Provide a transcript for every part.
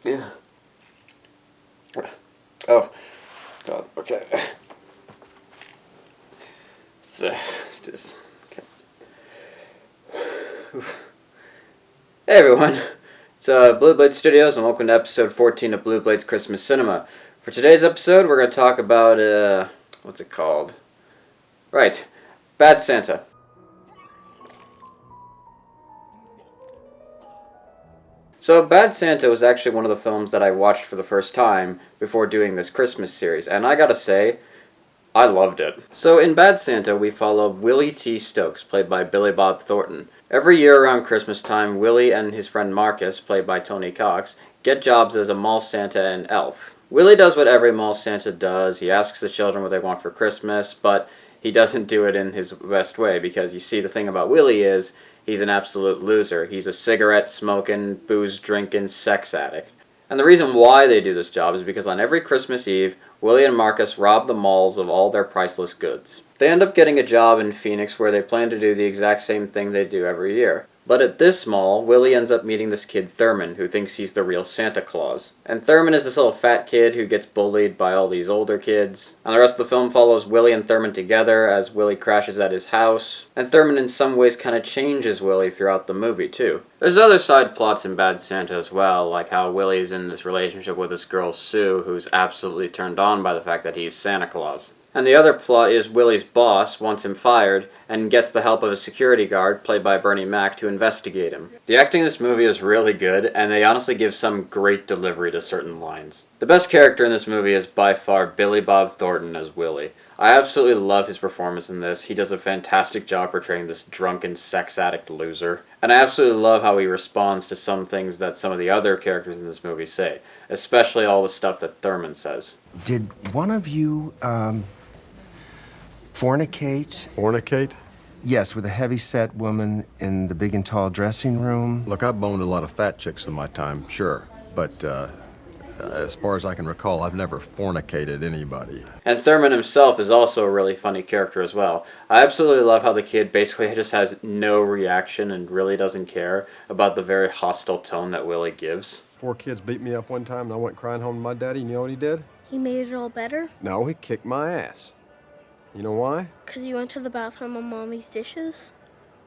Yeah. Oh, God, okay. Let's do this. Okay. Hey everyone, it's Blue Blade Studios and welcome to episode 14 of Blue Blade's Christmas Cinema. For today's episode, we're going to talk about, what's it called? Right, Bad Santa. So, Bad Santa was actually one of the films that I watched for the first time before doing this Christmas series, and I gotta say, I loved it. So, in Bad Santa, we follow Willie T. Stokes, played by Billy Bob Thornton. Every year around Christmas time, Willie and his friend Marcus, played by Tony Cox, get jobs as a mall Santa and elf. Willie does what every mall Santa does. He asks the children what they want for Christmas, but he doesn't do it in his best way, because you see, the thing about Willie is he's an absolute loser. He's a cigarette-smoking, booze-drinking sex addict. And the reason why they do this job is because on every Christmas Eve, Willie and Marcus rob the malls of all their priceless goods. They end up getting a job in Phoenix where they plan to do the exact same thing they do every year. But at this mall, Willie ends up meeting this kid Thurman, who thinks he's the real Santa Claus. And Thurman is this little fat kid who gets bullied by all these older kids. And the rest of the film follows Willie and Thurman together as Willie crashes at his house. And Thurman in some ways kind of changes Willie throughout the movie too. There's other side plots in Bad Santa as well, like how Willie's in this relationship with this girl Sue, who's absolutely turned on by the fact that he's Santa Claus. And the other plot is Willie's boss wants him fired and gets the help of a security guard, played by Bernie Mac, to investigate him. The acting in this movie is really good, and they honestly give some great delivery to certain lines. The best character in this movie is by far Billy Bob Thornton as Willie. I absolutely love his performance in this. He does a fantastic job portraying this drunken sex addict loser. And I absolutely love how he responds to some things that some of the other characters in this movie say, especially all the stuff that Thurman says. Did one of you, fornicate? Fornicate? Yes, with a heavy-set woman in the big and tall dressing room. Look, I've boned a lot of fat chicks in my time, sure. But, as far as I can recall, I've never fornicated anybody. And Thurman himself is also a really funny character as well. I absolutely love how the kid basically just has no reaction and really doesn't care about the very hostile tone that Willie gives. 4 kids beat me up one time and I went crying home to my daddy. You know what he did? He made it all better? No, he kicked my ass. You know why? 'Cause you went to the bathroom on Mommy's dishes?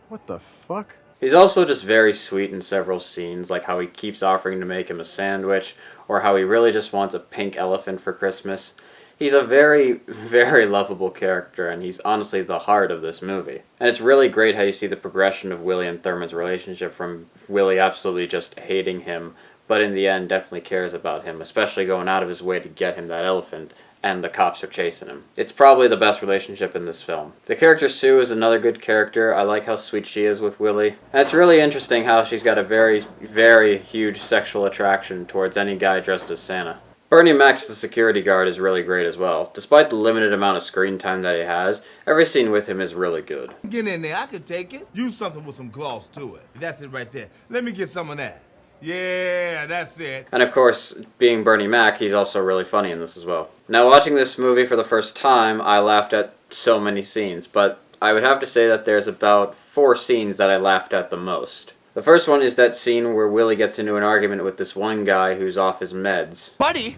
What the fuck? He's also just very sweet in several scenes, like how he keeps offering to make him a sandwich, or how he really just wants a pink elephant for Christmas. He's a very, very lovable character, and he's honestly the heart of this movie. And it's really great how you see the progression of Willie and Thurman's relationship, from Willie absolutely just hating him, but in the end definitely cares about him, especially going out of his way to get him that elephant, and the cops are chasing him. It's probably the best relationship in this film. The character Sue is another good character. I like how sweet she is with Willie. And it's really interesting how she's got a very, very huge sexual attraction towards any guy dressed as Santa. Bernie Mac, the security guard, is really great as well. Despite the limited amount of screen time that he has, every scene with him is really good. Get in there, I could take it. Use something with some gloss to it. That's it right there. Let me get some of that. Yeah, that's it. And of course, being Bernie Mac, he's also really funny in this as well. Now, watching this movie for the first time, I laughed at so many scenes, but I would have to say that there's about 4 scenes that I laughed at the most. The first one is that scene where Willie gets into an argument with this one guy who's off his meds. Buddy,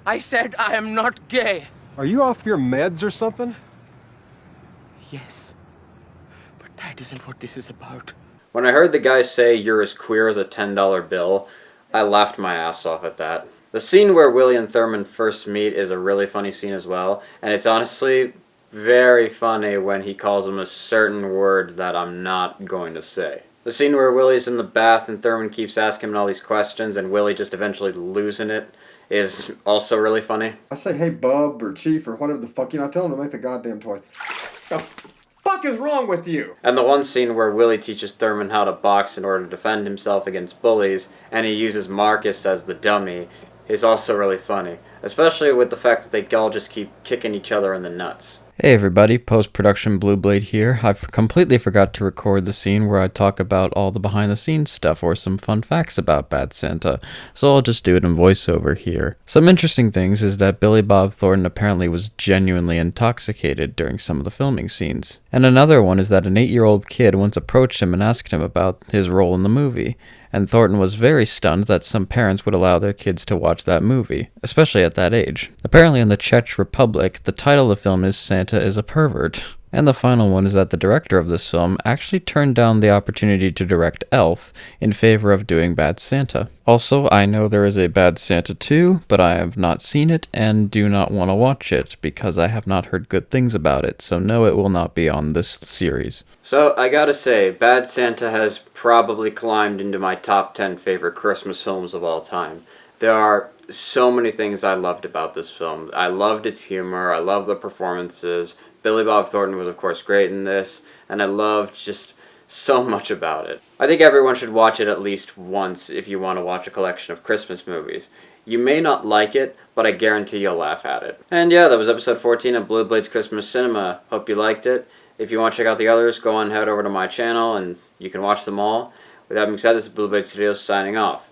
I said I am not gay. Are you off your meds or something? Yes, but that isn't what this is about. When I heard the guy say, "You're as queer as a $10 bill," I laughed my ass off at that. The scene where Willie and Thurman first meet is a really funny scene as well, and it's honestly very funny when he calls him a certain word that I'm not going to say. The scene where Willie's in the bath and Thurman keeps asking him all these questions and Willie just eventually losing it is also really funny. I say, hey, bub, or chief, or whatever the fuck, I tell him to make the goddamn toy. The fuck is wrong with you? And the one scene where Willie teaches Thurman how to box in order to defend himself against bullies, and he uses Marcus as the dummy, is also really funny. Especially with the fact that they all just keep kicking each other in the nuts. Hey everybody, post-production Blue Blade here. I've completely forgot to record the scene where I talk about all the behind-the-scenes stuff or some fun facts about Bad Santa, so I'll just do it in voiceover here. Some interesting things is that Billy Bob Thornton apparently was genuinely intoxicated during some of the filming scenes. And another one is that an 8-year-old kid once approached him and asked him about his role in the movie, and Thornton was very stunned that some parents would allow their kids to watch that movie, especially at that age. Apparently in the Czech Republic, the title of the film is Santa is a Pervert. And the final one is that the director of this film actually turned down the opportunity to direct Elf in favor of doing Bad Santa. Also, I know there is a Bad Santa 2, but I have not seen it and do not want to watch it because I have not heard good things about it, so no, it will not be on this series. So, I gotta say, Bad Santa has probably climbed into my top 10 favorite Christmas films of all time. There are so many things I loved about this film. I loved its humor, I loved the performances. Billy Bob Thornton was, of course, great in this, and I loved just so much about it. I think everyone should watch it at least once if you want to watch a collection of Christmas movies. You may not like it, but I guarantee you'll laugh at it. And yeah, that was episode 14 of Blue Blades Christmas Cinema. Hope you liked it. If you want to check out the others, go on and head over to my channel, and you can watch them all. With that being said, this is Blue Blade Studios signing off.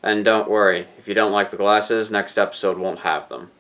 And don't worry, if you don't like the glasses, next episode won't have them.